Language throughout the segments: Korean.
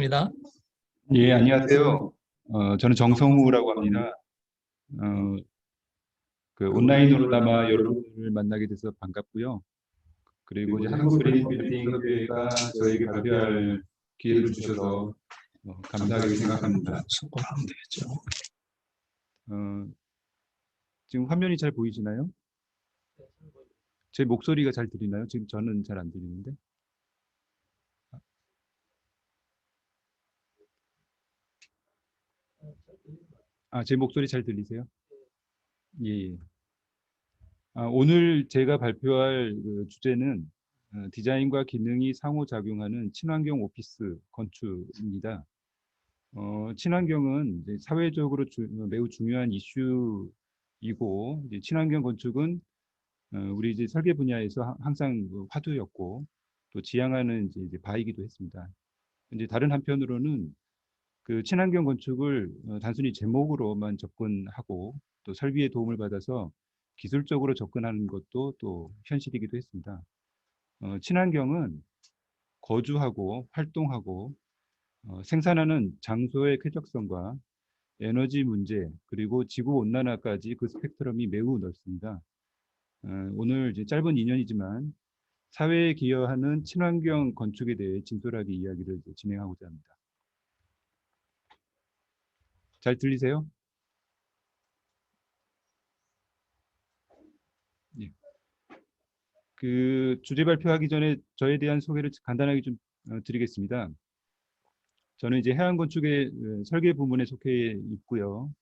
있습니다. 예, 안녕하세요. 저는 정성우라고 합니다. 어, 온라인으로나마 여러분을 만나게 돼서 반갑고요. 그리고 이제 한국 브레인 빌딩 협회가 저에게 발표할 기회를 주셔서 감사하게 생각합니다. 속보를 하면 되겠죠. 지금 화면이 잘 보이시나요? 제 목소리가 잘 들리나요? 지금 저는 잘 안 들리는데. 제 목소리 잘 들리세요? 예. 예. 오늘 제가 발표할 주제는 디자인과 기능이 상호작용하는 친환경 오피스 건축입니다. 친환경은 이제 사회적으로 매우 중요한 이슈이고, 이제 친환경 건축은 우리 이제 설계 분야에서 항상 화두였고, 또 지향하는 이제 바이기도 했습니다. 이제 다른 한편으로는 그 친환경 건축을 단순히 제목으로만 접근하고 또 설비의 도움을 받아서 기술적으로 접근하는 것도 또 현실이기도 했습니다. 친환경은 거주하고 활동하고 생산하는 장소의 쾌적성과 에너지 문제 그리고 지구 온난화까지 그 스펙트럼이 매우 넓습니다. 오늘 이제 짧은 2년이지만 사회에 기여하는 친환경 건축에 대해 진솔하게 이야기를 진행하고자 합니다. 잘 들리세요? 예. 그 주제 발표하기 전에 저에 대한 소개를 간단하게 좀 드리겠습니다. 저는 이제 해양 건축의 설계 부문에 속해 있고요.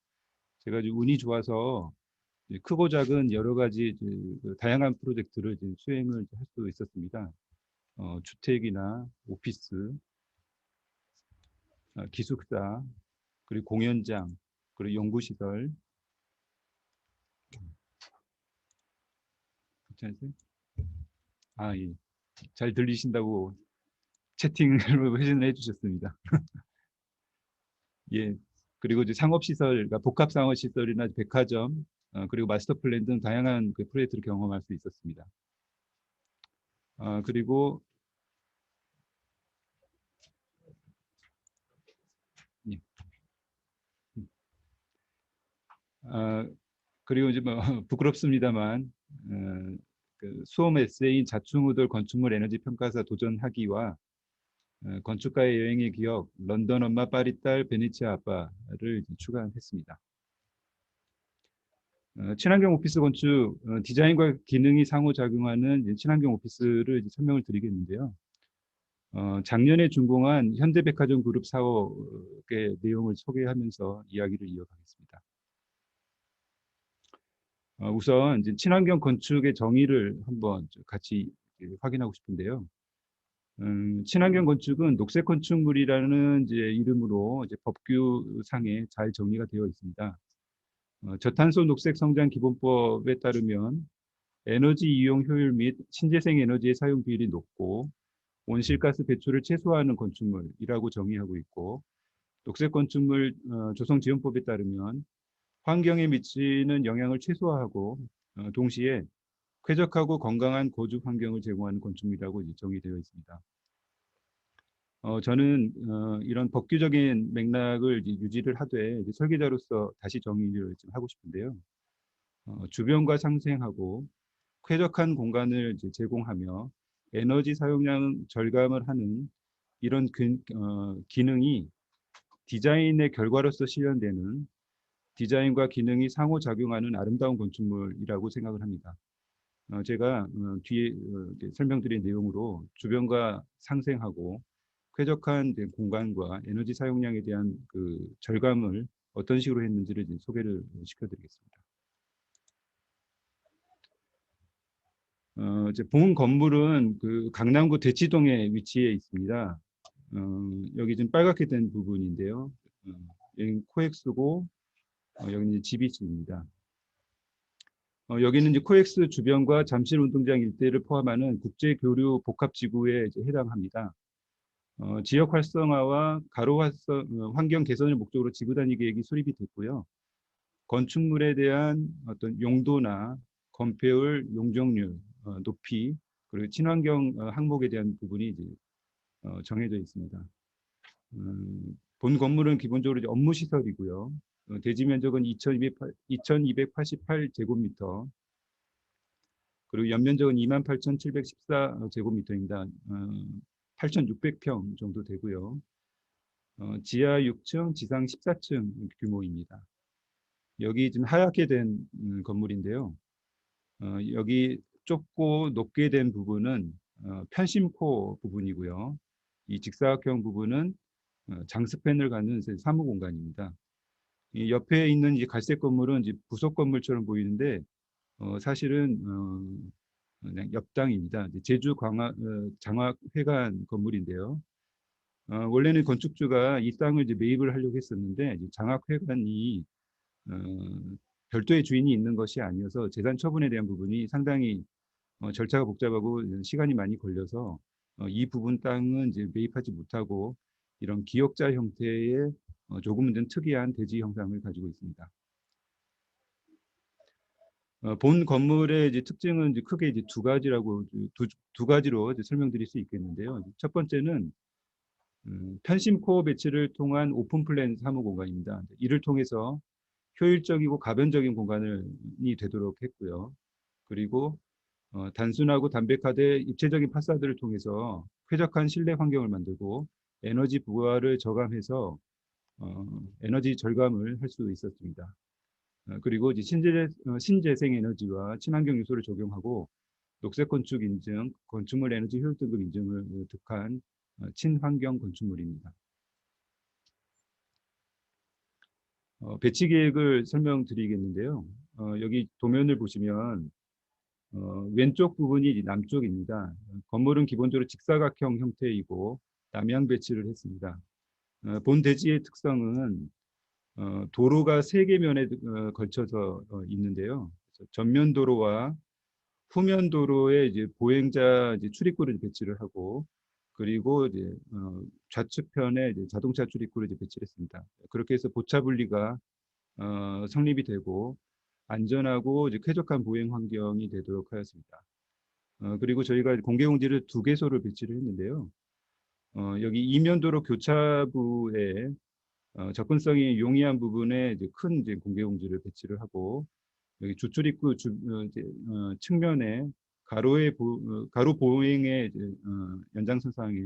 제가 운이 좋아서 크고 작은 여러 가지 다양한 프로젝트를 수행을 할 수 있었습니다. 주택이나 오피스, 기숙사, 그리고 공연장, 그리고 연구시설. 괜찮으세요? 예. 잘 들리신다고 채팅으로 회신을 해주셨습니다. 예. 그리고 이제 상업시설, 그러니까 복합상업시설이나 백화점, 그리고 마스터 플랜 등 다양한 그 프로젝트를 경험할 수 있었습니다. 그리고 예. 그리고 이제 뭐 부끄럽습니다만 그 수험 에세이인 자충우돌 건축물 에너지 평가사 도전하기와 건축가의 여행의 기억, 런던 엄마 파리 딸 베네치아 아빠를 출간했습니다. 친환경 오피스 건축, 디자인과 기능이 상호작용하는 친환경 오피스를 설명을 드리겠는데요. 작년에 준공한 현대백화점 그룹 사업의 내용을 소개하면서 이야기를 이어가겠습니다. 우선 이제 친환경 건축의 정의를 한번 같이 확인하고 싶은데요. 친환경 건축은 녹색 건축물이라는 이제 이름으로 이제 법규상에 잘 정리가 되어 있습니다. 저탄소 녹색 성장 기본법에 따르면 에너지 이용 효율 및 신재생 에너지의 사용 비율이 높고 온실가스 배출을 최소화하는 건축물이라고 정의하고 있고, 녹색 건축물 조성 지원법에 따르면 환경에 미치는 영향을 최소화하고 동시에 쾌적하고 건강한 거주 환경을 제공하는 건축물이라고 정의되어 있습니다. 저는 이런 법규적인 맥락을 유지를 하되 설계자로서 다시 정의를 좀 하고 싶은데요. 주변과 상생하고 쾌적한 공간을 제공하며 에너지 사용량 절감을 하는 이런 기능이 디자인의 결과로서 실현되는 디자인과 기능이 상호작용하는 아름다운 건축물이라고 생각을 합니다. 제가 뒤에 설명드린 내용으로 주변과 상생하고 쾌적한 공간과 에너지 사용량에 대한 그 절감을 어떤 식으로 했는지를 소개를 시켜드리겠습니다. 이제 본 건물은 그 강남구 대치동에 위치해 있습니다. 여기 지금 빨갛게 된 부분인데요. 여기 코엑스고 여기는 GBC입니다. 여기는 이제 코엑스 주변과 잠실 운동장 일대를 포함하는 국제 교류 복합 지구에 해당합니다. 지역 활성화와 가로 환경 개선을 목적으로 지구단위 계획이 수립이 됐고요. 건축물에 대한 어떤 용도나 건폐율, 용적률, 높이, 그리고 친환경 항목에 대한 부분이 이제 정해져 있습니다. 본 건물은 기본적으로 이제 업무 시설이고요. 대지 면적은 2,288 제곱미터, 그리고 연면적은 28,714 제곱미터입니다. 8,600평 정도 되고요. 지하 6층, 지상 14층 규모입니다. 여기 지금 하얗게 된 건물인데요. 여기 좁고 높게 된 부분은 편심코 부분이고요. 이 직사각형 부분은 장스팬을 갖는 사무 공간입니다. 이 옆에 있는 이 갈색 건물은 이제 부속 건물처럼 보이는데 사실은 그냥 옆당입니다. 제주 장학회관 건물인데요. 원래는 건축주가 이 땅을 이제 매입을 하려고 했었는데 이제 장학회관이 어, 별도의 주인이 있는 것이 아니어서 재산 처분에 대한 부분이 상당히 절차가 복잡하고 시간이 많이 걸려서 이 부분 땅은 이제 매입하지 못하고 이런 기역자 형태의 조금은 좀 특이한 대지 형상을 가지고 있습니다. 본 건물의 이제 특징은 이제 크게 이제 두 가지로 이제 설명드릴 수 있겠는데요. 첫 번째는 편심 코어 배치를 통한 오픈 플랜 사무 공간입니다. 이를 통해서 효율적이고 가변적인 공간이 되도록 했고요. 그리고 단순하고 담백하되 입체적인 파사드를 통해서 쾌적한 실내 환경을 만들고 에너지 부하를 저감해서 에너지 절감을 할 수 있었습니다. 그리고 이제 신재생 에너지와 친환경 요소를 적용하고 녹색 건축 인증, 건축물 에너지 효율 등급 인증을 득한 친환경 건축물입니다. 배치 계획을 설명드리겠는데요. 여기 도면을 보시면 왼쪽 부분이 남쪽입니다. 건물은 기본적으로 직사각형 형태이고 남향 배치를 했습니다. 본 대지의 특성은 도로가 세 개 면에 걸쳐서 있는데요. 전면 도로와 후면 도로에 이제 보행자 이제 출입구를 배치를 하고 그리고 이제 좌측편에 이제 자동차 출입구를 이제 배치를 했습니다. 그렇게 해서 보차 분리가 성립이 되고 안전하고 이제 쾌적한 보행 환경이 되도록 하였습니다. 그리고 저희가 공개공지를 2개소를 배치를 했는데요. 여기 이면도로 교차부에 접근성이 용이한 부분에 이제 큰 이제 공개공지를 배치를 하고 여기 주출입구 측면에 가로 보행의 이제, 연장선상에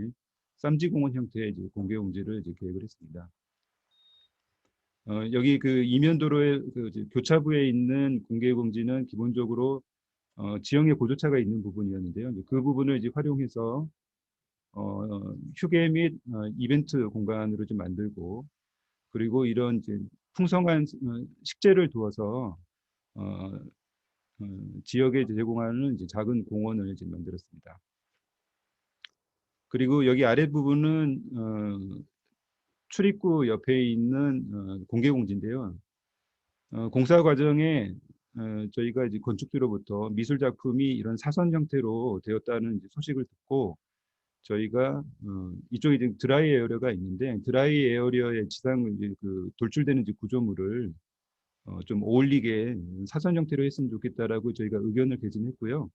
쌈지공원 형태의 이제 공개공지를 이제 계획을 했습니다. 여기 그 이면도로의 그 교차부에 있는 공개공지는 기본적으로 지형에 고조차가 있는 부분이었는데요. 그 부분을 이제 활용해서 휴게 및 이벤트 공간으로 좀 만들고 그리고 이런 이제 풍성한 식재를 두어서 어, 지역에 제공하는 이제 작은 공원을 이제 만들었습니다. 그리고 여기 아래 부분은 출입구 옆에 있는 공개공지인데요. 공사 과정에 저희가 이제 건축주로부터 미술 작품이 이런 사선 형태로 되었다는 이제 소식을 듣고 저희가 이쪽에 이제 드라이 에어리어가 있는데 드라이 에어리어의 지상 이제 그 돌출되는 이제 구조물을 좀 어울리게 사선 형태로 했으면 좋겠다라고 저희가 의견을 개진했고요.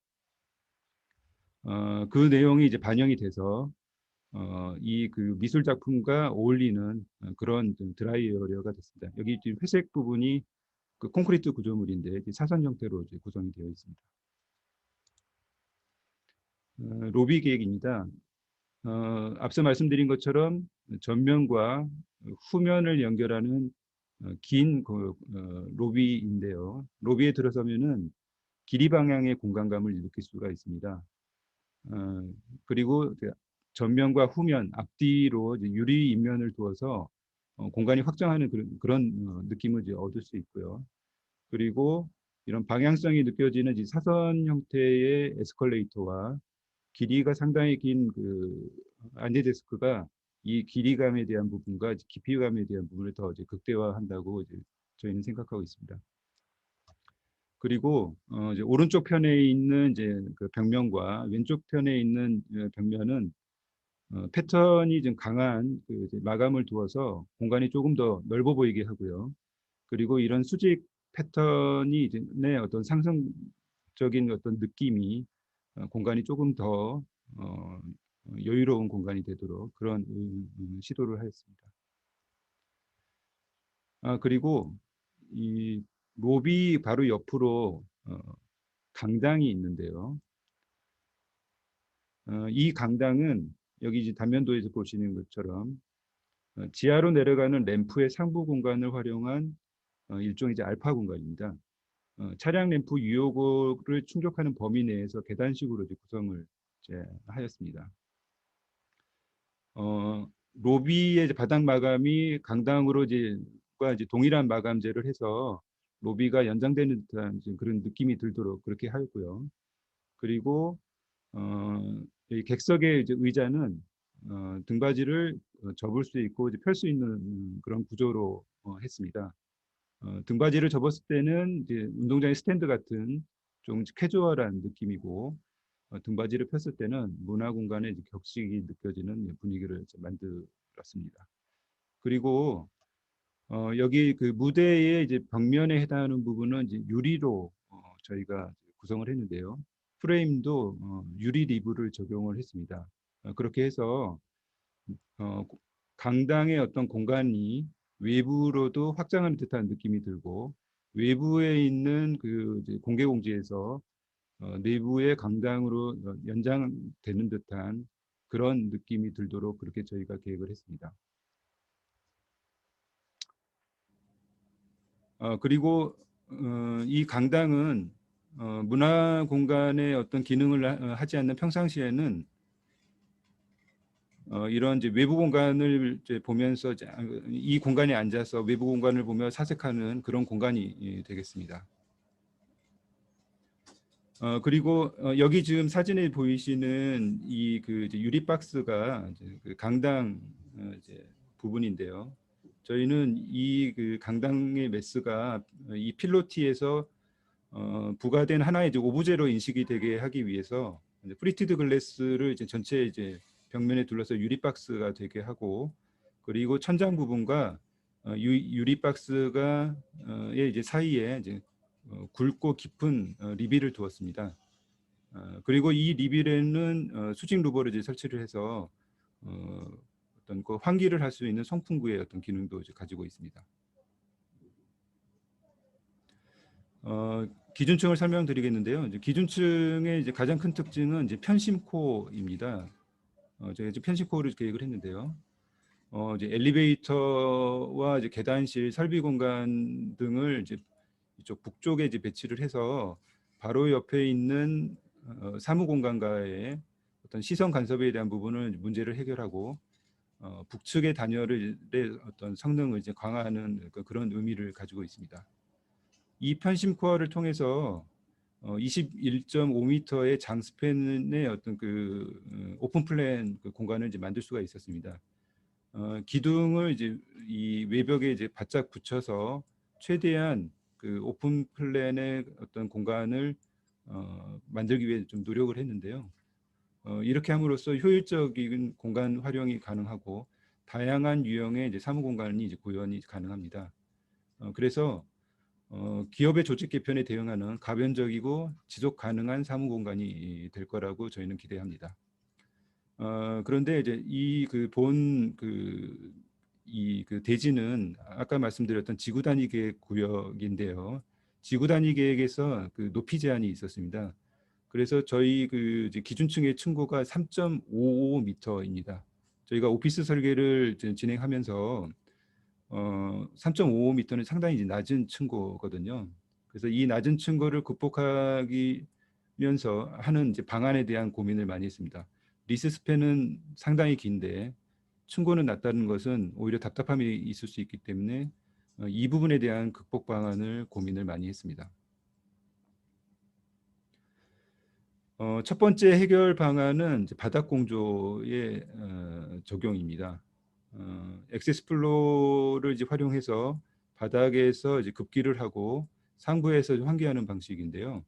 그 내용이 이제 반영이 돼서 이 그 미술 작품과 어울리는 그런 드라이 에어리어가 됐습니다. 여기 지금 회색 부분이 그 콘크리트 구조물인데 사선 형태로 이제 구성이 되어 있습니다. 로비 계획입니다. 앞서 말씀드린 것처럼 전면과 후면을 연결하는 긴 로비인데요. 로비에 들어서면은 길이 방향의 공간감을 느낄 수가 있습니다. 그리고 전면과 후면, 앞뒤로 유리 인면을 두어서 공간이 확장하는 그런 느낌을 이제 얻을 수 있고요. 그리고 이런 방향성이 느껴지는 사선 형태의 에스컬레이터와 길이가 상당히 긴 그 안내 데스크가 이 길이감에 대한 부분과 깊이감에 대한 부분을 더 이제 극대화한다고 이제 저희는 생각하고 있습니다. 그리고 이제 오른쪽 편에 있는 이제 그 벽면과 왼쪽 편에 있는 벽면은 패턴이 좀 강한 그 마감을 두어서 공간이 조금 더 넓어 보이게 하고요. 그리고 이런 수직 패턴이 이제 어떤 상승적인 어떤 느낌이 공간이 조금 더 여유로운 공간이 되도록 그런 시도를 하였습니다. 그리고 이 로비 바로 옆으로 강당이 있는데요. 이 강당은 여기 이제 단면도에서 보시는 것처럼 지하로 내려가는 램프의 상부 공간을 활용한 일종의 이제 알파 공간입니다. 차량 램프 유효고를 충족하는 범위 내에서 계단식으로 이제 구성을 이제 하였습니다. 로비의 이제 바닥 마감이 강당으로 이제 동일한 마감재를 해서 로비가 연장되는 듯한 그런 느낌이 들도록 그렇게 하였고요. 그리고 이 객석의 이제 의자는 등받이를 접을 수 있고 펼 수 있는 그런 구조로 했습니다. 등받이를 접었을 때는 이제 운동장의 스탠드 같은 좀 캐주얼한 느낌이고 등받이를 폈을 때는 문화 공간의 격식이 느껴지는 분위기를 만들었습니다. 그리고 여기 그 무대의 이제 벽면에 해당하는 부분은 이제 유리로 저희가 구성을 했는데요. 프레임도 유리 리브를 적용을 했습니다. 그렇게 해서 어, 강당의 어떤 공간이 외부로도 확장하는 듯한 느낌이 들고 외부에 있는 그 이제 공개 공지에서 내부의 강당으로 연장되는 듯한 그런 느낌이 들도록 그렇게 저희가 계획을 했습니다. 그리고 이 강당은 문화 공간의 어떤 기능을 하지 않는 평상시에는 이런 이제 외부 공간을 이제 보면서 이 공간에 앉아서 외부 공간을 보며 사색하는 그런 공간이 되겠습니다. 그리고 여기 지금 사진에 보이시는 이 그 유리 박스가 이제 그 강당 이제 부분인데요. 저희는 이 그 강당의 메스가 이 필로티에서 부가된 하나의 이제 오브제로 인식이 되게 하기 위해서 이제 프리티드 글래스를 이제 전체 이제 벽면에 둘러서 유리 박스가 되게 하고 그리고 천장 부분과 유리 박스가 의 이제 사이에 이제 굵고 깊은 리빌을 두었습니다. 그리고 이 리빌에는 수직 루버를 이제 설치를 해서 어떤 그 환기를 할 수 있는 송풍구의 어떤 기능도 이제 가지고 있습니다. 기준층을 설명드리겠는데요. 이제 기준층의 이제 가장 큰 특징은 이제 편심코입니다. 저희가 이제 편심코를 계획을 했는데요. 이제 엘리베이터와 이제 계단실, 설비 공간 등을 이제 이쪽 북쪽에 이제 배치를 해서 바로 옆에 있는 사무 공간과의 어떤 시선 간섭에 대한 부분을 문제를 해결하고 북측의 단열의 어떤 성능을 이제 강화하는 그런 의미를 가지고 있습니다. 이 편심 코어를 통해서 21.5m의 장스팬의 어떤 그 오픈 플랜 그 공간을 이제 만들 수가 있었습니다. 기둥을 이제 이 외벽에 이제 바짝 붙여서 최대한 그 오픈 플랜의 어떤 공간을 만들기 위해 좀 노력을 했는데요. 이렇게 함으로써 효율적인 공간 활용이 가능하고 다양한 유형의 이제 사무 공간이 이제 구현이 가능합니다. 그래서 기업의 조직 개편에 대응하는 가변적이고 지속 가능한 사무 공간이 될 거라고 저희는 기대합니다. 그런데 이제 이 그 본 그 이 그 대지는 아까 말씀드렸던 지구 단위 계획 구역인데요. 지구 단위 계획에서 그 높이 제한이 있었습니다. 그래서 저희 그 이제 기준층의 층고가 3.55m입니다. 저희가 오피스 설계를 진행하면서 3.55m는 상당히 이제 낮은 층고거든요. 그래서 이 낮은 층고를 극복하기 면서 하는 이제 방안에 대한 고민을 많이 했습니다. 리스 스팬은 상당히 긴데 층고는 낮다는 것은 오히려 답답함이 있을 수 있기 때문에 이 부분에 대한 극복 방안을 고민을 많이 했습니다. 첫 번째 해결 방안은 이제 바닥 공조의 적용입니다. 액세스 플로어를 이제 활용해서 바닥에서 이제 급기를 하고 상부에서 환기하는 방식인데요.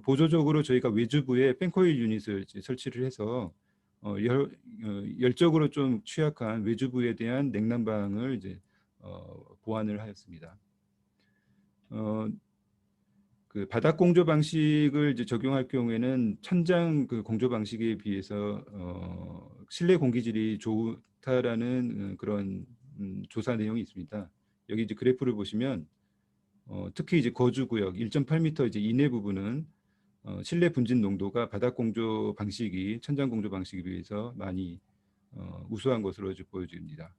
보조적으로 저희가 외주부에 팬코일 유닛을 이제 설치를 해서 열적으로 좀 취약한 외주부에 대한 냉난방을 이제 보완을 하였습니다. 그 바닥 공조 방식을 이제 적용할 경우에는 천장 그 공조 방식에 비해서 실내 공기질이 좋다라는 그런 조사 내용이 있습니다. 여기 이제 그래프를 보시면 특히 이제 거주 구역 1.8m 이제 이내 부분은 실내 분진 농도가 바닥 공조 방식이 천장 공조 방식에 비해서 많이 우수한 것으로 이제 보여집니다.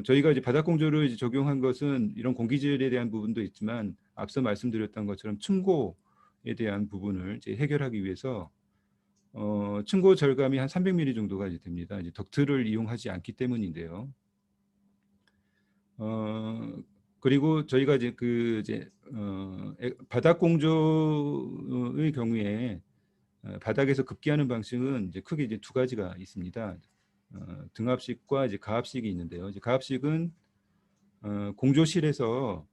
저희가 이제 바닥 공조를 이제 적용한 것은 이런 공기질에 대한 부분도 있지만 앞서 말씀드렸던 것처럼 층고에 대한 부분을 이제 해결하기 위해서 층고 절감이 한 300mm 정도가 이제 됩니다. 이제 덕트를 이용하지 않기 때문인데요. 그리고 저희가 이제 바닥 공조의 경우에 바닥에서 급기하는 방식은 이제 크게 이제 두 가지가 있습니다. 등압식과 이제 가압식이 있는데요. 이제 가압식은 공조실에서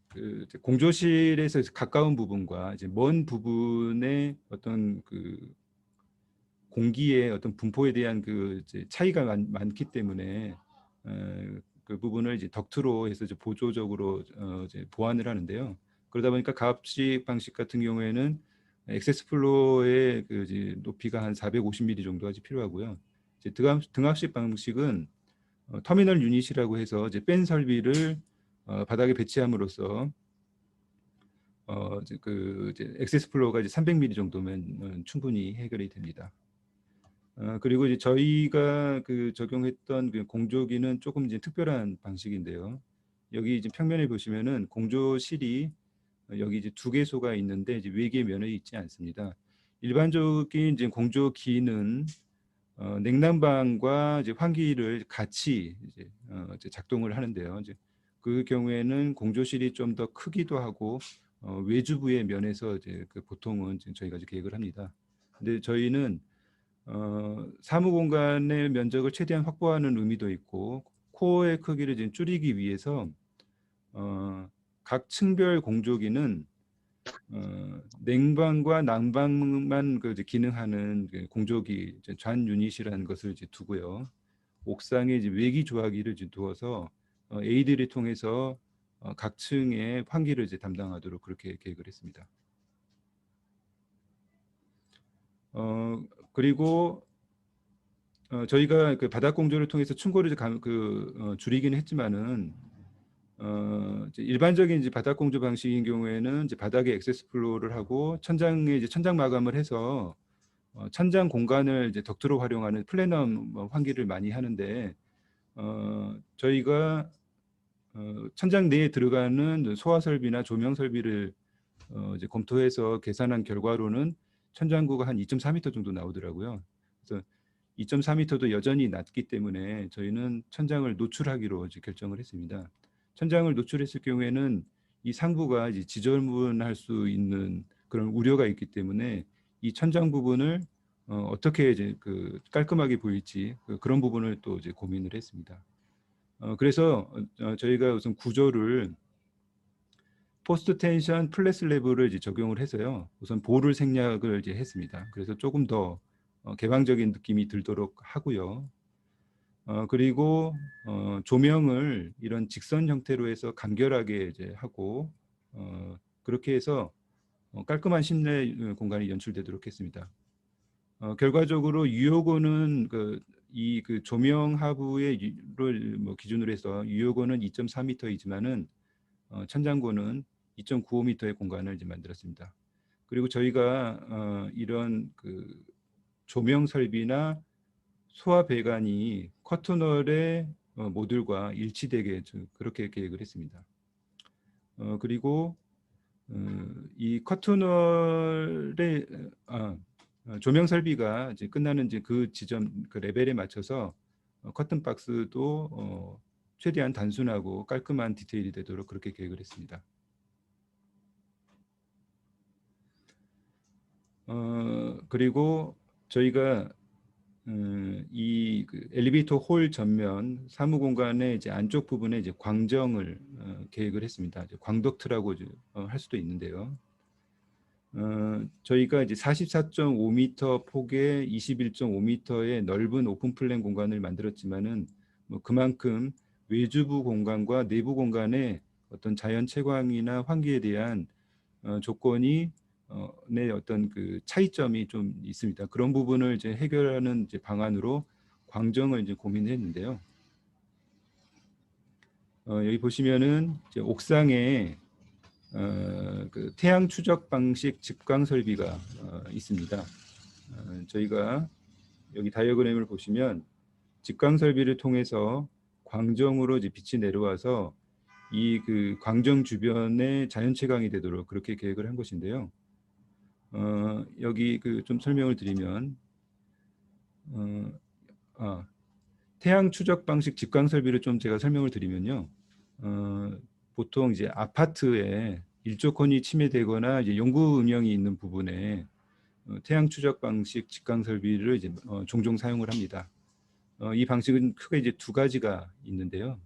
그 공조실에서 가까운 부분과 이제 먼 부분의 어떤 그 공기의 어떤 분포에 대한 그 이제 차이가 많기 때문에 그 부분을 이제 덕트로 해서 이제 보조적으로 이제 보완을 하는데요. 그러다 보니까 가압식 방식 같은 경우에는 액세스 플로어의 그 이제 높이가 한 450mm 정도가 필요하고요. 이제 등압식 방식은 터미널 유닛이라고 해서 이제 뺀 설비를 바닥에 배치함으로써 이제 액세스 플로어가 이제 300mm 정도면 충분히 해결이 됩니다. 그리고 이제 저희가 그 적용했던 그 공조기는 조금 이제 특별한 방식인데요. 여기 이제 평면에 보시면은 공조실이 여기 이제 두 개소가 있는데 이제 외계 면에 있지 않습니다. 일반적인 이제 공조기는 냉난방과 이제 환기를 같이 이제 작동을 하는데요. 이제 그 경우에는 공조실이 좀 더 크기도 하고 외주부의 면에서 이제 그 보통은 이제 저희가 이제 계획을 합니다. 근데 저희는 사무 공간의 면적을 최대한 확보하는 의미도 있고 코어의 크기를 지금 줄이기 위해서 각 층별 공조기는 냉방과 난방만 그 이제 기능하는 그 공조기 좌 유닛이라는 것을 이제 두고요. 옥상에 이제 외기 조화기를 이제 두어서 AD를 통해서 각 층의 환기를 이제 담당하도록 그렇게 계획을 했습니다. 그리고 저희가 그 바닥 공조를 통해서 층고를 줄이기는 했지만은 이제 일반적인 이제 바닥 공조 방식인 경우에는 이제 바닥에 액세스 플로어를 하고 천장에 이제 천장 마감을 해서 천장 공간을 이제 덕트로 활용하는 플래넘 환기를 많이 하는데 저희가 천장 내에 들어가는 소화 설비나 조명 설비를 이제 검토해서 계산한 결과로는 천장구가 한 2.4m 정도 나오더라고요. 그래서 2.4m도 여전히 낮기 때문에 저희는 천장을 노출하기로 이제 결정을 했습니다. 천장을 노출했을 경우에는 이 상부가 이제 지저분할 수 있는 그런 우려가 있기 때문에 이 천장 부분을 어떻게 이제 그 깔끔하게 보일지 그런 부분을 또 이제 고민을 했습니다. 그래서 저희가 우선 구조를 포스트 텐션 플랫 슬래브를 이제 적용을 해서요. 우선 보를 생략을 이제 했습니다. 그래서 조금 더 개방적인 느낌이 들도록 하고요. 그리고 조명을 이런 직선 형태로 해서 간결하게 이제 하고 그렇게 해서 깔끔한 실내 공간이 연출되도록 했습니다. 결과적으로 유효고는 그 조명 하부를 뭐 기준으로 해서 유효고는 2.4m이지만은 천장고는 2.95m의 공간을 이제 만들었습니다. 그리고 저희가 이런 그 조명 설비나 소화 배관이 커튼월의 모듈과 일치되게 그렇게 계획을 했습니다. 그리고 이 커튼월의 조명 설비가 이제 끝나는 이제 그 지점 그 레벨에 맞춰서 커튼 박스도 최대한 단순하고 깔끔한 디테일이 되도록 그렇게 계획을 했습니다. 그리고 저희가 그 엘리베이터 홀 전면 사무 공간의 이제 안쪽 부분에 이제 광정을 계획을 했습니다. 이제 광덕트라고 할 수도 있는데요. 저희가 이제 44.5m 폭에 21.5m의 넓은 오픈 플랜 공간을 만들었지만은 뭐 그만큼 외주부 공간과 내부 공간의 어떤 자연 채광이나 환기에 대한 조건이 내 어떤 그 차이점이 좀 있습니다. 그런 부분을 이제 해결하는 이제 방안으로 광정을 이제 고민했는데요. 여기 보시면은 이제 옥상에 그 태양 추적 방식 직광 설비가 있습니다. 저희가 여기 다이어그램을 보시면 직광 설비를 통해서 광정으로 이제 빛이 내려와서 이 그 광정 주변에 자연 채광이 되도록 그렇게 계획을 한 것인데요. 여기 그 좀 설명을 드리면 어, 아, 태양 추적 방식 직광 설비를 좀 제가 설명을 드리면요. 어, 보통 이제 아파트에 일조권이 침해되거나 이제 용구 음영이 있는 부분에 태양 추적 방식 직광 설비를 이제 종종 사용을 합니다. 이 방식은 크게 이제 두 가지가 있는데요.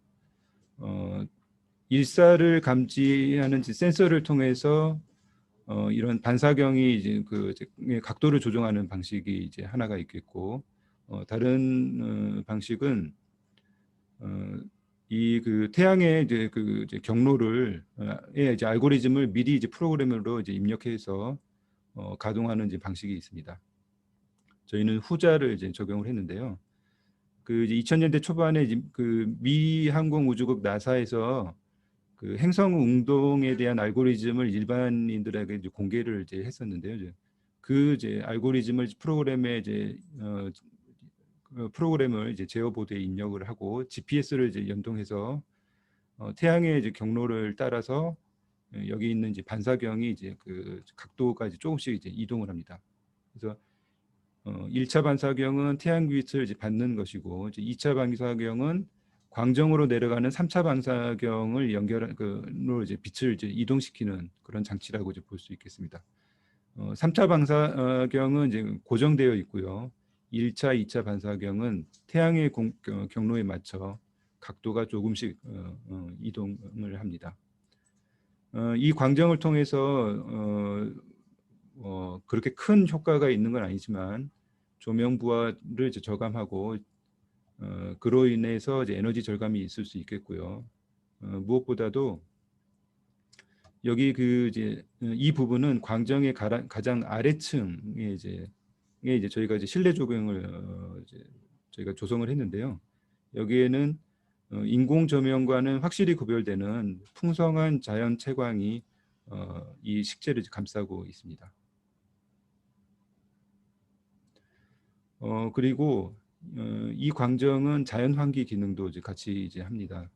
일사를 감지하는 센서를 통해서 이런 반사경이 이제 그 각도를 조정하는 방식이 이제 하나가 있겠고, 다른 방식은 이 그 태양의 이제 그 이제 경로를 이제 알고리즘을 미리 이제 프로그램으로 이제 입력해서 가동하는 이제 방식이 있습니다. 저희는 후자를 이제 적용을 했는데요. 그 이제 2000년대 초반에 이제 그 미 항공우주국 나사에서 그 행성 운동에 대한 알고리즘을 일반인들에게 이제 공개를 이제 했었는데요. 그 이제 알고리즘을 프로그램에 이제 프로그램을 이제 제어보드에 입력을 하고 GPS를 이제 연동해서 태양의 이제 경로를 따라서 여기 있는 이제 반사경이 이제 그 각도가 이제 조금씩 이제 이동을 합니다. 그래서 1차 반사경은 태양빛을 이제 받는 것이고 이제 2차 반사경은 광정으로 내려가는 3차 반사경을 연결한 그로 이제 빛을 이제 이동시키는 그런 장치라고 이제 볼 수 있겠습니다. 3차 반사경은 이제 고정되어 있고요. 1차, 2차 반사경은 태양의 경로에 맞춰 각도가 조금씩 이동을 합니다. 이 광정을 통해서 그렇게 큰 효과가 있는 건 아니지만 조명 부하를 이제 저감하고 그로 인해서 이제 에너지 절감이 있을 수 있겠고요. 무엇보다도 여기 그 이제 이 부분은 광정의 가장 아래층에 이제 저희가 이제 실내 조경을 이제 저희가 조성을 했는데요. 여기에는 인공 조명과는 확실히 구별되는 풍성한 자연 채광이 이 식재를 감싸고 있습니다. 그리고 이 광정은 자연 환기 기능도 이제 같이 이제 합니다.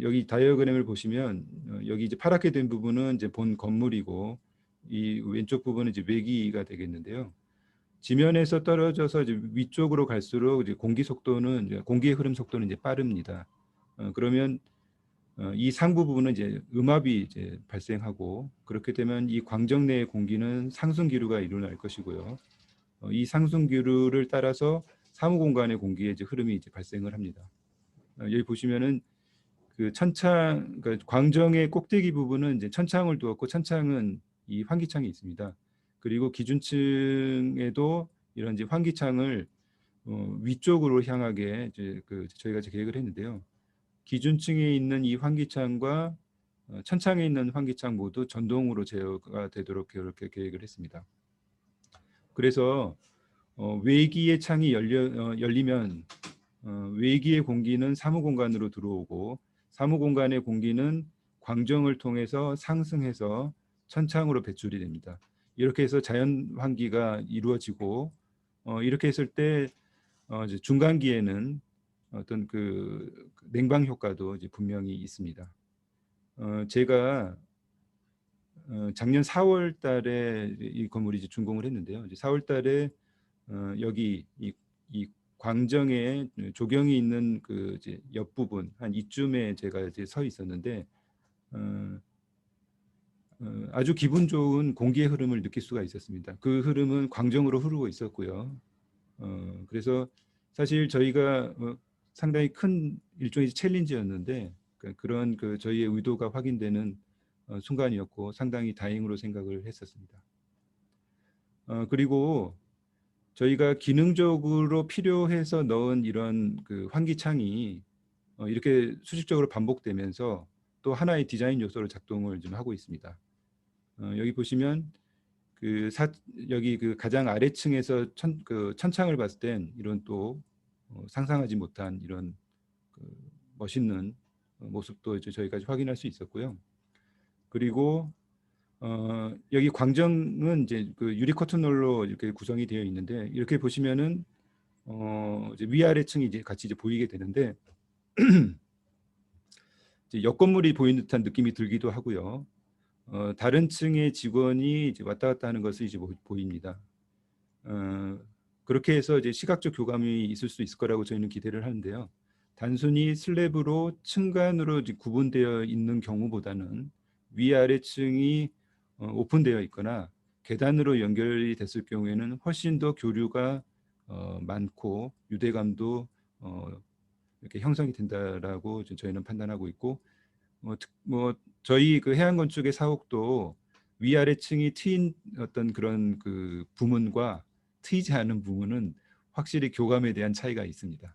여기 다이어그램을 보시면 여기 이제 파랗게 된 부분은 이제 본 건물이고 이 왼쪽 부분은 이제 외기가 되겠는데요. 지면에서 떨어져서 이제 위쪽으로 갈수록 이제 공기의 흐름 속도는 이제 빠릅니다. 그러면 이 상부 부분은 이제 음압이 이제 발생하고 그렇게 되면 이 광정 내의 공기는 상승 기류가 일어날 것이고요. 이 상승 기류를 따라서 사무 공간의 공기의 이제 흐름이 이제 발생을 합니다. 여기 보시면은 그 천창, 그러니까 광정의 꼭대기 부분은 이제 천창을 두었고 천창은 이 환기창이 있습니다. 그리고 기준층에도 이런 이제 환기창을 위쪽으로 향하게 이제 그 저희가 이제 계획을 했는데요. 기준층에 있는 이 환기창과 천창에 있는 환기창 모두 전동으로 제어가 되도록 그렇게 계획을 했습니다. 그래서 외기의 창이 열리면 외기의 공기는 사무 공간으로 들어오고 사무 공간의 공기는 광정을 통해서 상승해서 천창으로 배출이 됩니다. 이렇게 해서 자연 환기가 이루어지고 이렇게 했을 때 이제 중간기에는 어떤 그 냉방 효과도 이제 분명히 있습니다. 제가 작년 4월 달에 이 건물이 이제 준공을 했는데요. 이제 4월 달에 여기 이 광정에 조경이 있는 그 이제 옆부분 한 이쯤에 제가 이제 서 있었는데 아주 기분 좋은 공기의 흐름을 느낄 수가 있었습니다. 그 흐름은 광정으로 흐르고 있었고요. 그래서 사실 저희가 상당히 큰 일종의 챌린지였는데 그런 그 저희의 의도가 확인되는 순간이었고 상당히 다행으로 생각을 했었습니다. 그리고 저희가 기능적으로 필요해서 넣은 이런 그 환기창이 이렇게 수직적으로 반복되면서 또 하나의 디자인 요소로 작동을 좀 하고 있습니다. 여기 보시면 여기 그 가장 아래층에서 천창을 봤을 땐 이런 또 상상하지 못한 이런 그 멋있는 모습도 이제 저희까지 확인할 수 있었고요. 그리고 여기 광정은 이제 그 유리 커튼롤로 이렇게 구성이 되어 있는데, 이렇게 보시면은 이제 위아래층이 이제 같이 이제 보이게 되는데 이제 옆 건물이 보이는 듯한 느낌이 들기도 하고요. 다른 층의 직원이 이제 왔다 갔다 하는 것이 이제 보입니다. 그렇게 해서 이제 시각적 교감이 있을 수 있을 거라고 저희는 기대를 하는데요. 단순히 슬랩으로 층간으로 이제 구분되어 있는 경우보다는 위아래층이 오픈되어 있거나 계단으로 연결이 됐을 경우에는 훨씬 더 교류가 많고 유대감도 이렇게 형성이 된다라고 저희는 판단하고 있고, 저희 그 해안 건축의 사옥도 위아래층이 트인 어떤 그런 그 부문과 트이지 않은 부문은 확실히 교감에 대한 차이가 있습니다.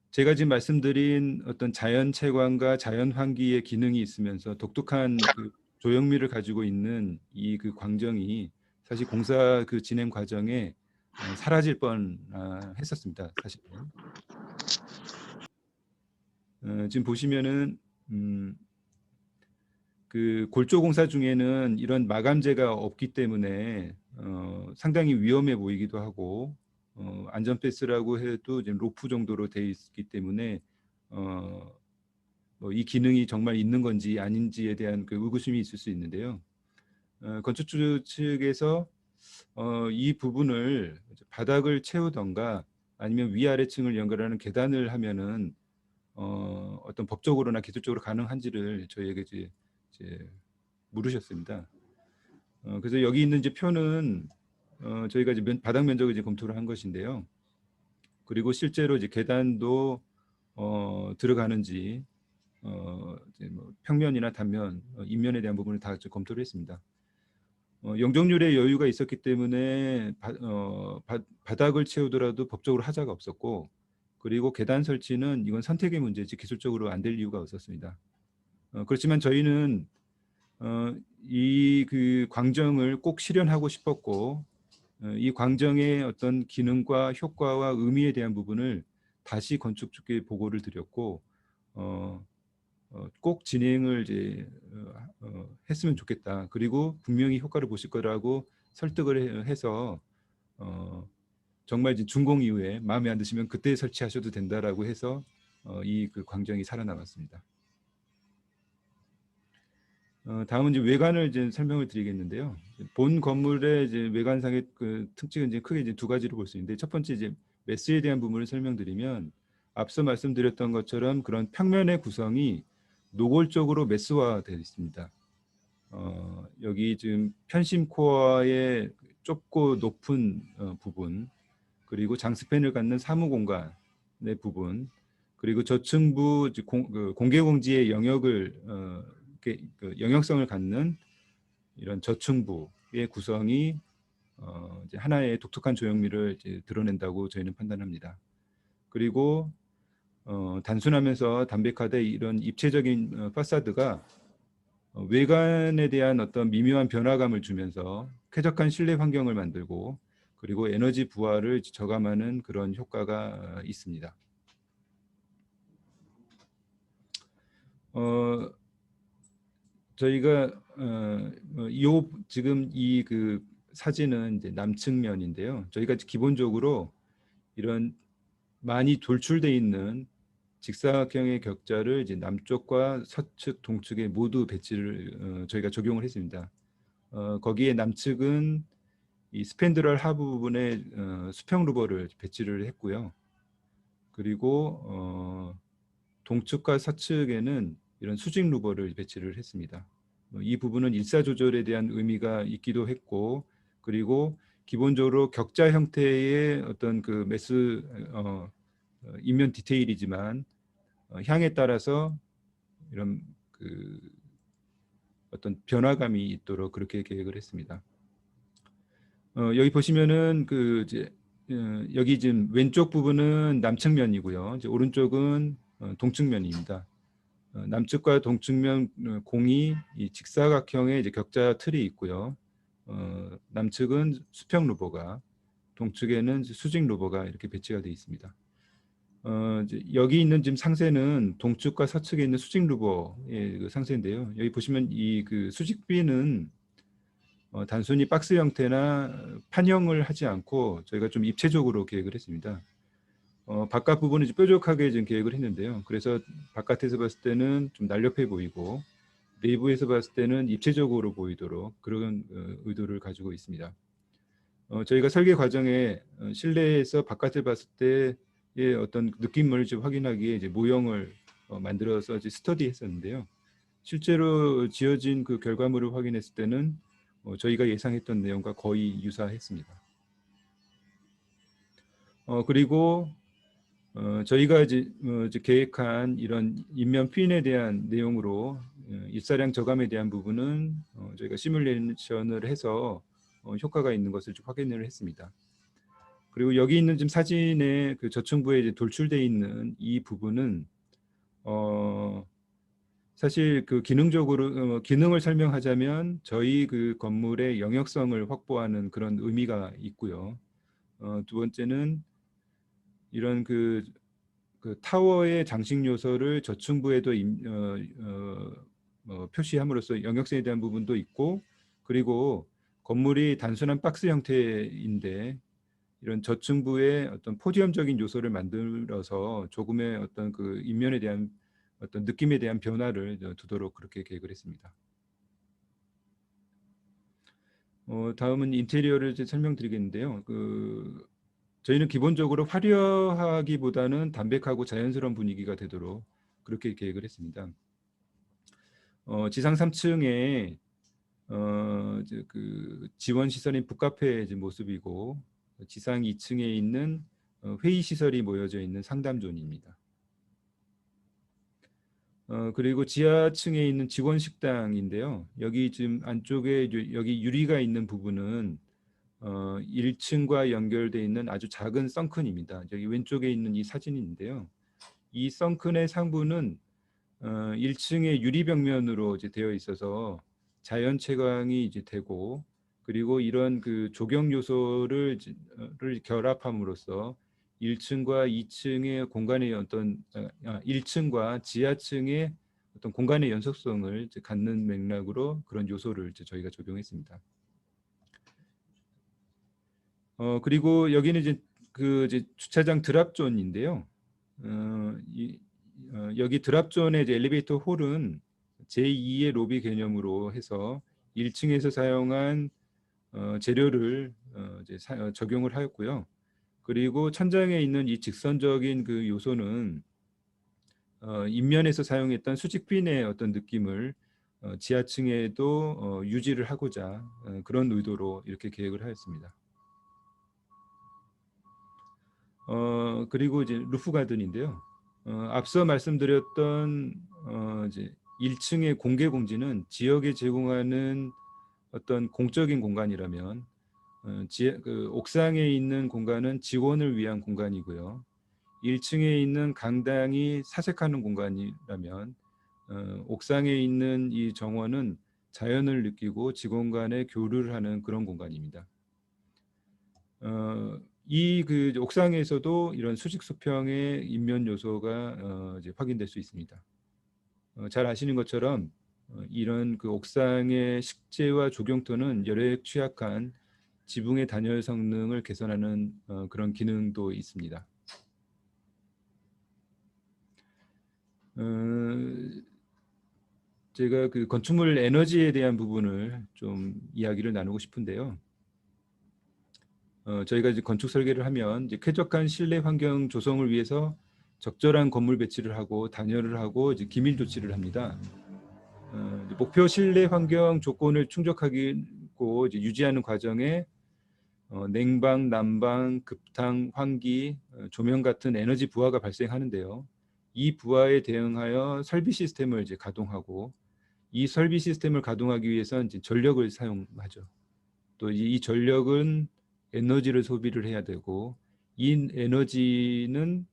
제가 지금 말씀드린 어떤 자연 채광과 자연 환기의 기능이 있으면서 독특한 그 조형미를 가지고 있는 이 그 광정이 사실 공사 그 진행 과정에 사라질 뻔 했었습니다. 사실은. 지금 보시면은 그 골조 공사 중에는 이런 마감재가 없기 때문에 상당히 위험해 보이기도 하고, 안전 패스라고 해도 이제 로프 정도로 돼 있기 때문에 이 기능이 정말 있는 건지 아닌지에 대한 그 의구심이 있을 수 있는데요. 건축주 측에서 이 부분을 바닥을 채우던가 아니면 위아래층을 연결하는 계단을 하면은 어떤 법적으로나 기술적으로 가능한지를 저희에게 이제 물으셨습니다. 그래서 여기 있는 이제 표는 저희가 이제 바닥 면적을 이제 검토를 한 것인데요. 그리고 실제로 이제 계단도 들어가는지 이제 뭐 평면이나 단면, 인면에 대한 부분을 다 검토를 했습니다. 용적률의 여유가 있었기 때문에 바닥을 채우더라도 법적으로 하자가 없었고, 그리고 계단 설치는 이건 선택의 문제지 기술적으로 안 될 이유가 없었습니다. 그렇지만 저희는 이 그 광정을 꼭 실현하고 싶었고, 이 광정의 어떤 기능과 효과와 의미에 대한 부분을 다시 건축주께 보고를 드렸고, 꼭 진행을 이제 했으면 좋겠다. 그리고 분명히 효과를 보실 거라고 설득을 해서 정말 이제 준공 이후에 마음에 안 드시면 그때 설치하셔도 된다라고 해서 이 그 광정이 살아남았습니다. 다음은 이제 외관을 이제 설명을 드리겠는데요. 본 건물의 이제 외관상의 그 특징은 이제 크게 이제 두 가지로 볼 수 있는데, 첫 번째 이제 메스에 대한 부분을 설명드리면, 앞서 말씀드렸던 것처럼 그런 평면의 구성이 노골적으로 메스화되어 있습니다. 여기 지금 편심 코어의 좁고 높은 부분, 그리고 장스팬을 갖는 사무 공간의 부분, 그리고 저층부 공개 공지의 영역을 그 영역성을 갖는 이런 저층부의 구성이 이제 하나의 독특한 조형미를 이제 드러낸다고 저희는 판단합니다. 그리고 단순하면서 담백하되 이런 입체적인 파사드가 외관에 대한 어떤 미묘한 변화감을 주면서 쾌적한 실내 환경을 만들고, 그리고 에너지 부하를 저감하는 그런 효과가 있습니다. 저희가 지금 이 그 사진은 이제 남측면인데요. 저희가 기본적으로 이런 많이 돌출돼 있는 직사각형의 격자를 이제 남쪽과 서측, 동측에 모두 배치를 저희가 적용을 했습니다. 거기에 남측은 이 스팬드럴 하부 부분에 수평 루버를 배치를 했고요. 그리고 동측과 서측에는 이런 수직 루버를 배치를 했습니다. 이 부분은 일사 조절에 대한 의미가 있기도 했고, 그리고 기본적으로 격자 형태의 어떤 그 메스 인면 디테일이지만 향에 따라서 이런 그 어떤 변화감이 있도록 그렇게 계획을 했습니다. 여기 보시면은 그 이제 여기 지금 왼쪽 부분은 남측면이고요. 이제 오른쪽은 동측면입니다. 남측과 동측면 공이 이 직사각형의 이제 격자 틀이 있고요. 남측은 수평 루버가, 동측에는 수직 루버가 이렇게 배치가 되어 있습니다. 이제 여기 있는 지금 상세는 동측과 서측에 있는 수직 루버의 그 상세인데요. 여기 보시면 이 그 수직비는 단순히 박스 형태나 판형을 하지 않고 저희가 좀 입체적으로 계획을 했습니다. 바깥 부분은 이제 뾰족하게 지금 계획을 했는데요. 그래서 바깥에서 봤을 때는 좀 날렵해 보이고 내부에서 봤을 때는 입체적으로 보이도록 그런 의도를 가지고 있습니다. 저희가 설계 과정에 실내에서 바깥을 봤을 때의 어떤 느낌을 좀 확인하기에 이제 모형을 만들어서 이제 스터디했었는데요. 실제로 지어진 그 결과물을 확인했을 때는 저희가 예상했던 내용과 거의 유사했습니다. 그리고 저희가 이제 계획한 이런 인면 피인에 대한 내용으로 일사량 저감에 대한 부분은 저희가 시뮬레이션을 해서 효과가 있는 것을 좀 확인을 했습니다. 그리고 여기 있는 지금 사진에 그 저층부에 이제 돌출되어 있는 이 부분은 사실 그 기능적으로 기능을 설명하자면 저희 그 건물의 영역성을 확보하는 그런 의미가 있고요. 두 번째는 이런 그 타워의 장식 요소를 저층부에도 표시함으로써 영역성에 대한 부분도 있고, 그리고 건물이 단순한 박스 형태인데 이런 저층부에 어떤 포디움적인 요소를 만들어서 조금의 어떤 그 인면에 대한 어떤 느낌에 대한 변화를 두도록 그렇게 계획을 했습니다. 다음은 인테리어를 이제 설명드리겠는데요. 저희는 기본적으로 화려하기보다는 담백하고 자연스러운 분위기가 되도록 그렇게 계획을 했습니다. 지상 3층에 그 지원 시설인 북카페의 이제 모습이고, 지상 2층에 있는 회의 시설이 모여져 있는 상담존입니다. 그리고 지하층에 있는 직원 식당인데요. 여기 지금 안쪽에 여기 유리가 있는 부분은 1층과 연결되어 있는 아주 작은 썬큰입니다. 여기 왼쪽에 있는 이 사진인데요. 이 썬큰의 상부는 1층의 유리 벽면으로 이제 되어 있어서 자연 채광이 이제 되고, 그리고 이런 그 조경 요소를 결합함으로써 1층과 2층의 공간의 어떤 1층과 지하층의 어떤 공간의 연속성을 이제 갖는 맥락으로 그런 요소를 이제 저희가 적용했습니다. 그리고 여기는 이제 이제 주차장 드랍존인데요. 여기 드랍존의 이제 엘리베이터 홀은 제2의 로비 개념으로 해서 1층에서 사용한 재료를 이제 적용을 하였고요. 그리고 천장에 있는 이 직선적인 그 요소는 인면에서 사용했던 수직핀의 어떤 느낌을 지하층에도 유지를 하고자 그런 의도로 이렇게 계획을 하였습니다. 그리고 이제 루프 가든인데요. 앞서 말씀드렸던 이제 1층의 공개 공지는 지역에 제공하는 어떤 공적인 공간이라면 그 옥상에 있는 공간은 직원을 위한 공간이고요. 1층에 있는 강당이 사색하는 공간이라면 옥상에 있는 이 정원은 자연을 느끼고 직원 간의 교류를 하는 그런 공간입니다. 이 그 옥상에서도 이런 수직 수평의 인면 요소가 이제 확인될 수 있습니다. 잘 아시는 것처럼 이런 그 옥상의 식재와 조경토는 열에 취약한 지붕의 단열 성능을 개선하는 그런 기능도 있습니다. 제가 그 건축물 에너지에 대한 부분을 좀 이야기를 나누고 싶은데요. 저희가 이제 건축 설계를 하면 이제 쾌적한 실내 환경 조성을 위해서 적절한 건물 배치를 하고 단열을 하고 이제 기밀 조치를 합니다. 목표 실내 환경 조건을 충족하고 이제 유지하는 과정에 냉방, 난방, 급탕, 환기, 조명 같은 에너지 부하가 발생하는데요. 이 부하에 대응하여 설비 시스템을 이제 가동하고, 이 설비 시스템을 가동하기 위해서 이제 전력을 사용하죠. 또 이 전력은 에너지를 소비를 해야 되고 이 에너지는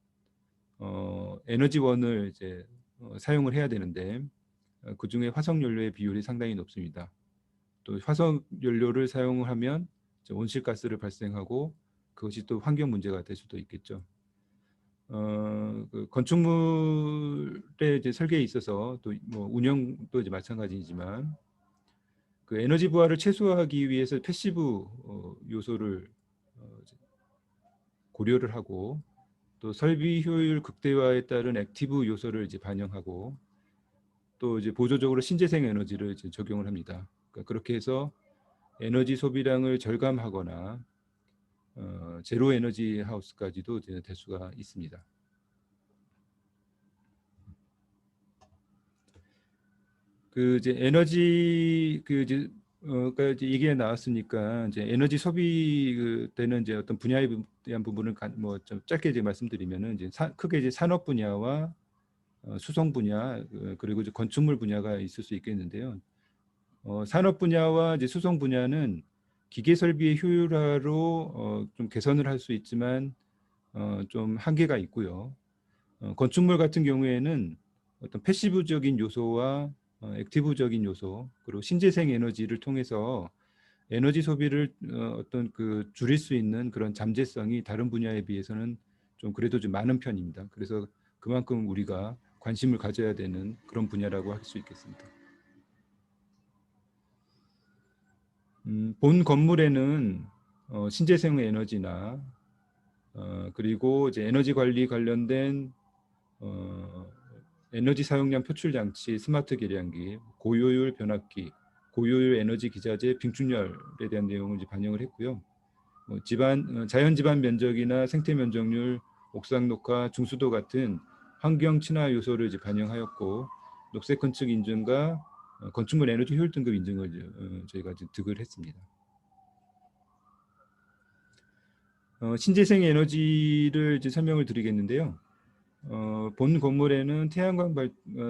에너지원을 이제 사용을 해야 되는데 그 중에 화석 연료의 비율이 상당히 높습니다. 또 화석 연료를 사용하면 온실가스를 발생하고 그것이 또 환경 문제가 될 수도 있겠죠. 그 건축물의 이제 설계에 있어서 또 뭐 운영도 이제 마찬가지지만 그 에너지 부하를 최소화하기 위해서 패시브 요소를 이제 고려를 하고 또 설비 효율 극대화에 따른 액티브 요소를 이제 반영하고 또 이제 보조적으로 신재생 에너지를 이제 적용을 합니다. 그러니까 그렇게 해서 에너지 소비량을 절감하거나 제로 에너지 하우스까지도 이제 될 수가 있습니다. 그 이제 에너지 그 이제 그러니까 이제 얘기가 나왔으니까 이제 에너지 소비 그 되는 이제 어떤 분야에 대한 부분을 뭐 좀 짧게 이제 말씀드리면은 이제 크게 이제 산업 분야와 수송 분야 그리고 이제 건축물 분야가 있을 수 있겠는데요. 산업 분야와 이제 수송 분야는 기계 설비의 효율화로 좀 개선을 할 수 있지만 좀 한계가 있고요. 건축물 같은 경우에는 어떤 패시브적인 요소와 액티브적인 요소 그리고 신재생 에너지를 통해서 에너지 소비를 어떤 그 줄일 수 있는 그런 잠재성이 다른 분야에 비해서는 좀 그래도 좀 많은 편입니다. 그래서 그만큼 우리가 관심을 가져야 되는 그런 분야라고 할 수 있겠습니다. 본 건물에는 신재생 에너지나 그리고 이제 에너지 관리 관련된 어, 에너지 사용량 표출 장치, 스마트 계량기, 고효율 변압기, 고효율 에너지 기자재, 빙춘열에 대한 내용을 이제 반영을 했고요. 자연 집안 면적이나 생태 면적률, 옥상 녹화, 중수도 같은 환경 친화 요소를 이제 반영하였고 녹색 건축 인증과 건축물 에너지 효율 등급 인증을 저희가 이제 득을 했습니다. 신재생 에너지를 이제 설명을 드리겠는데요. 본 건물에는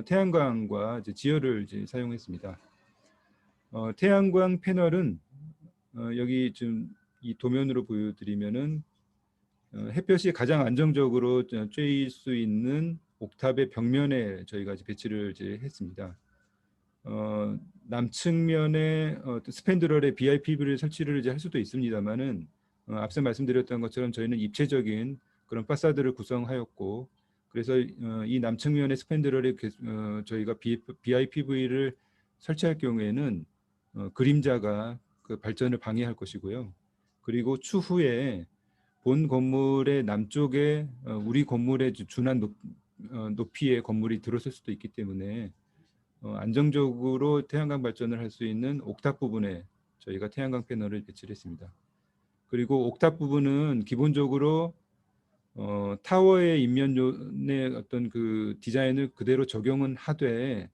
태양광과 이제 지열을 이제 사용했습니다. 태양광 패널은 여기 좀 이 도면으로 보여드리면은 햇볕이 가장 안정적으로 쬐일 수 있는 옥탑의 벽면에 저희가 이제 배치를 이제 했습니다. 남측면에 스팬드럴에 BIPV를 설치를 이제 할 수도 있습니다만은 앞서 말씀드렸던 것처럼 저희는 입체적인 그런 파사드를 구성하였고 그래서 이 남측면의 스팬드럴에 저희가 BIPV를 설치할 경우에는 그림자가 그 발전을 방해할 것이고요. 그리고 추후에 본 건물의 남쪽에 우리 건물에 준한 높이의 건물이 들어설 수도 있기 때문에 안정적으로 태양광 발전을 할 수 있는 옥탑 부분에 저희가 태양광 패널을 배치를 했습니다. 그리고 옥탑 부분은 기본적으로 타워의 인면의 어떤 그 디자인을 그대로 적용은 하되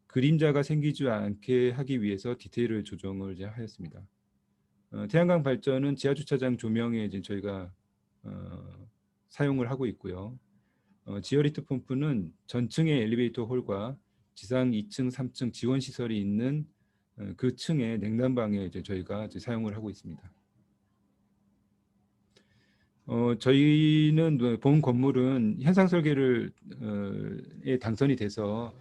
그림자가 생기지 않게 하기 위해서 디테일을 조정을 이제 하였습니다. 태양광 발전은 지하 주차장 조명에 이제 저희가 사용을 하고 있고요. 지어리트 펌프는 전층의 엘리베이터 홀과 지상 2층, 3층 지원 시설이 있는 그 층의 냉난방에 이제 저희가 이제 사용을 하고 있습니다. 저희는 본 건물은 현상 설계를 당선이 돼서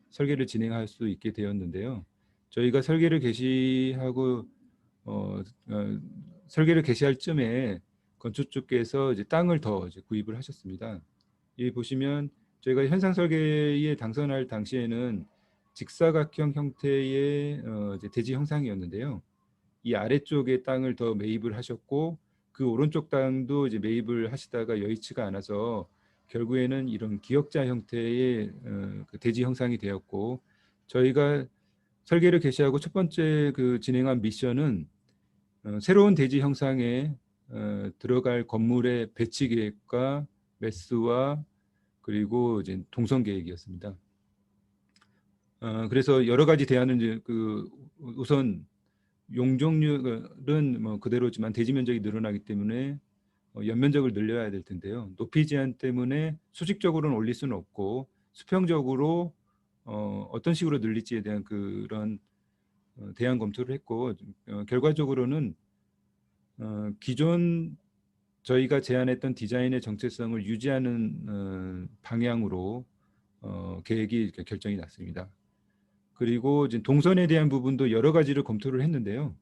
설계를 진행할 수 있게 되었는데요. 저희가 설계를 개시하고 설계를 개시할 쯤에 건축주께서 이제 땅을 더 이제 구입을 하셨습니다. 여기 보시면 저희가 현상 설계에 당선할 당시에는 직사각형 형태의 이제 대지 형상이었는데요. 이 아래쪽에 땅을 더 매입을 하셨고 그 오른쪽 땅도 이제 매입을 하시다가 여의치가 않아서 결국에는 이런 기역자 형태의 그 대지 형상이 되었고 저희가 설계를 개시하고 첫 번째 그 진행한 미션은 새로운 대지 형상에 들어갈 건물의 배치 계획과 매수와 그리고 이제 동선 계획이었습니다. 그래서 여러 가지 대안은 이제 그 우선 용적률은 뭐 그대로지만 대지 면적이 늘어나기 때문에 연면적을 늘려야 될 텐데요. 높이 제한 때문에 수직적으로는 올릴 수는 없고 수평적으로 어떤 식으로 늘릴지에 대한 그런 대안 검토를 했고 결과적으로는 기존 저희가 제안했던 디자인의 정체성을 유지하는 방향으로 계획이 결정이 났습니다. 그리고 이제 동선에 대한 부분도 여러 가지를 검토를 했는데요.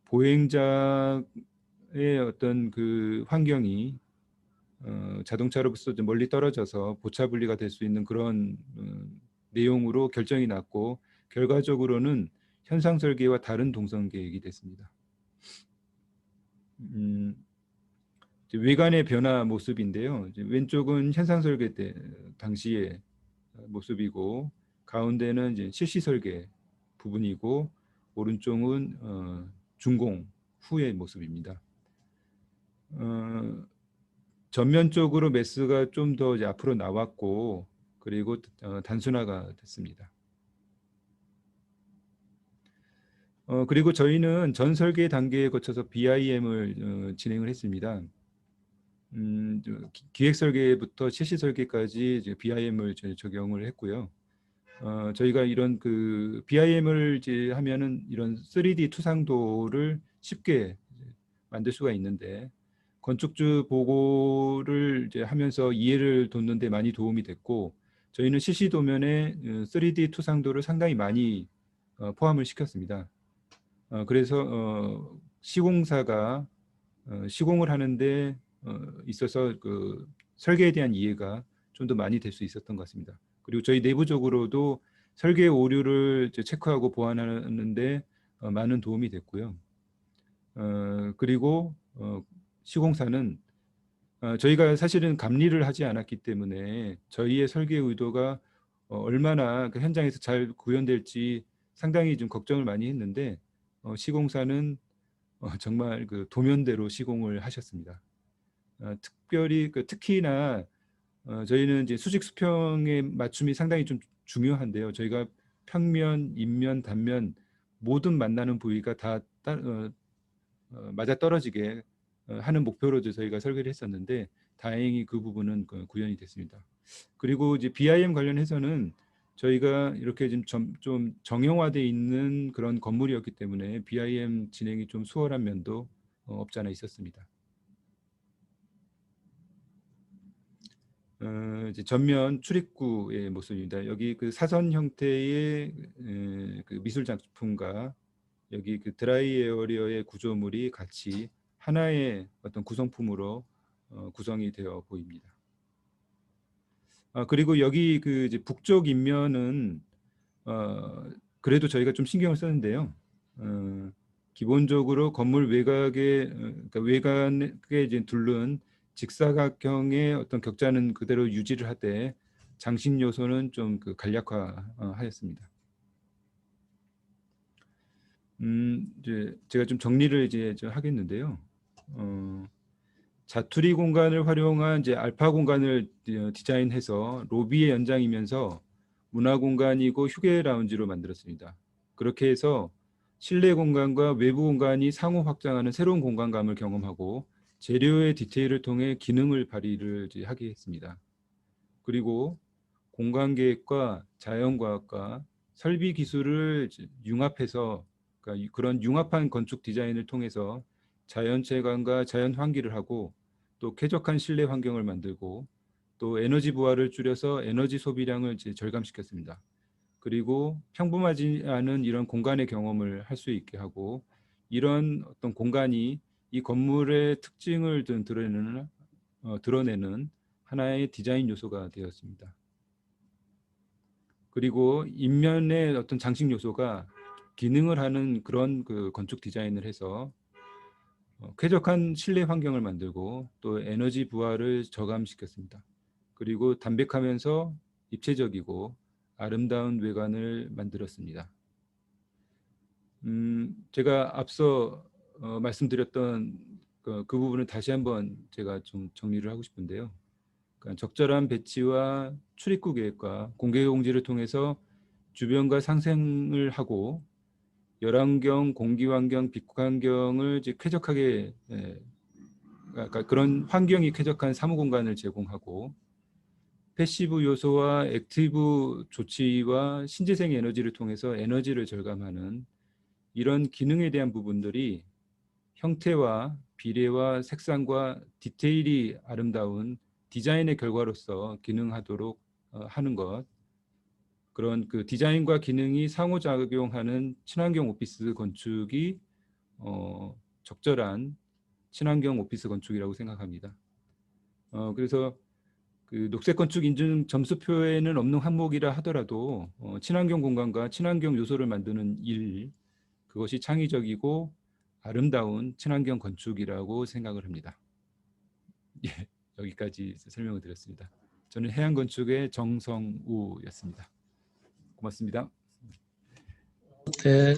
보행자의 어떤 그 환경이 자동차로부터 좀 멀리 떨어져서 보차 분리가 될 수 있는 그런 내용으로 결정이 났고 결과적으로는 현상 설계와 다른 동선 계획이 됐습니다. 이제 외관의 변화 모습인데요. 이제 왼쪽은 현상 설계 때 당시의 모습이고 가운데는 이제 실시 설계 부분이고 오른쪽은 준공 후의 모습입니다. 전면적으로 매스가 좀 더 앞으로 나왔고 그리고 단순화가 됐습니다. 그리고 저희는 전 설계 단계에 거쳐서 BIM을 진행을 했습니다. 기획 설계부터 실시 설계까지 이제 BIM을 적용을 했고요. 저희가 이런 그 BIM을 이제 하면은 이런 3D 투상도를 쉽게 만들 수가 있는데 건축주 보고를 이제 하면서 이해를 돕는 데 많이 도움이 됐고 저희는 실시 도면에 3D 투상도를 상당히 많이 포함을 시켰습니다. 그래서 시공사가 시공을 하는데 있어서 그 설계에 대한 이해가 좀 더 많이 될 수 있었던 것 같습니다. 그리고 저희 내부적으로도 설계 오류를 체크하고 보완하는데 많은 도움이 됐고요. 그리고 시공사는 저희가 사실은 감리를 하지 않았기 때문에 저희의 설계 의도가 얼마나 그 현장에서 잘 구현될지 상당히 좀 걱정을 많이 했는데 시공사는 정말 그 도면대로 시공을 하셨습니다. 특별히 특히나 저희는 이제 수직 수평의 맞춤이 상당히 좀 중요한데요. 저희가 평면, 인면, 단면 모든 만나는 부위가 다 맞아 떨어지게 하는 목표로 저희가 설계를 했었는데 다행히 그 부분은 구현이 됐습니다. 그리고 이제 BIM 관련해서는 저희가 이렇게 좀 정형화되어 있는 그런 건물이었기 때문에 BIM 진행이 좀 수월한 면도 없지 않아 있었습니다. 이제 전면 출입구의 모습입니다. 여기 그 사선 형태의 그 미술 작품과 여기 그 드라이 에어리어의 구조물이 같이 하나의 어떤 구성품으로 구성이 되어 보입니다. 그리고 여기 그 이제 북쪽 인면은 그래도 저희가 좀 신경을 쓰는데요. 기본적으로 건물 외곽에 그러니까 외관에 이제 둘른 직사각형의 어떤 격자는 그대로 유지를 하되 장식 요소는 좀 그 간략화하였습니다. 이제 제가 좀 정리를 이제 좀 하겠는데요. 자투리 공간을 활용한 이제 알파 공간을 디자인해서 로비의 연장이면서 문화 공간이고 휴게 라운지로 만들었습니다. 그렇게 해서 실내 공간과 외부 공간이 상호 확장하는 새로운 공간감을 경험하고 재료의 디테일을 통해 기능을 발휘를 이제 하게 했습니다. 그리고 공간 계획과 자연과학과 설비 기술을 융합해서 그러니까 그런 융합한 건축 디자인을 통해서 자연체감과 자연 환기를 하고 또 쾌적한 실내 환경을 만들고 또 에너지 부하를 줄여서 에너지 소비량을 절감시켰습니다. 그리고 평범하지 않은 이런 공간의 경험을 할 수 있게 하고 이런 어떤 공간이 이 건물의 특징을 드러내는 하나의 디자인 요소가 되었습니다. 그리고 인면의 어떤 장식 요소가 기능을 하는 그런 그 건축 디자인을 해서 쾌적한 실내 환경을 만들고 또 에너지 부하를 저감시켰습니다. 그리고 담백하면서 입체적이고 아름다운 외관을 만들었습니다. 제가 앞서 말씀드렸던 그 부분을 다시 한번 제가 좀 정리를 하고 싶은데요. 그러니까 적절한 배치와 출입구 계획과 공개 공지를 통해서 주변과 상생을 하고 열환경, 공기환경, 빛환경을 이제 쾌적하게 그러니까 그런 환경이 쾌적한 사무공간을 제공하고 패시브 요소와 액티브 조치와 신재생 에너지를 통해서 에너지를 절감하는 이런 기능에 대한 부분들이 형태와 비례와 색상과 디테일이 아름다운 디자인의 결과로서 기능하도록 하는 것, 그런 그 디자인과 기능이 상호작용하는 친환경 오피스 건축이 적절한 친환경 오피스 건축이라고 생각합니다. 그래서 그 녹색 건축 인증 점수표에는 없는 항목이라 하더라도 친환경 공간과 친환경 요소를 만드는 일, 그것이 창의적이고 아름다운 친환경 건축이라고 생각을 합니다. 예, 여기까지 설명을 드렸습니다. 저는 해양건축의 정성우였습니다. 고맙습니다. 네.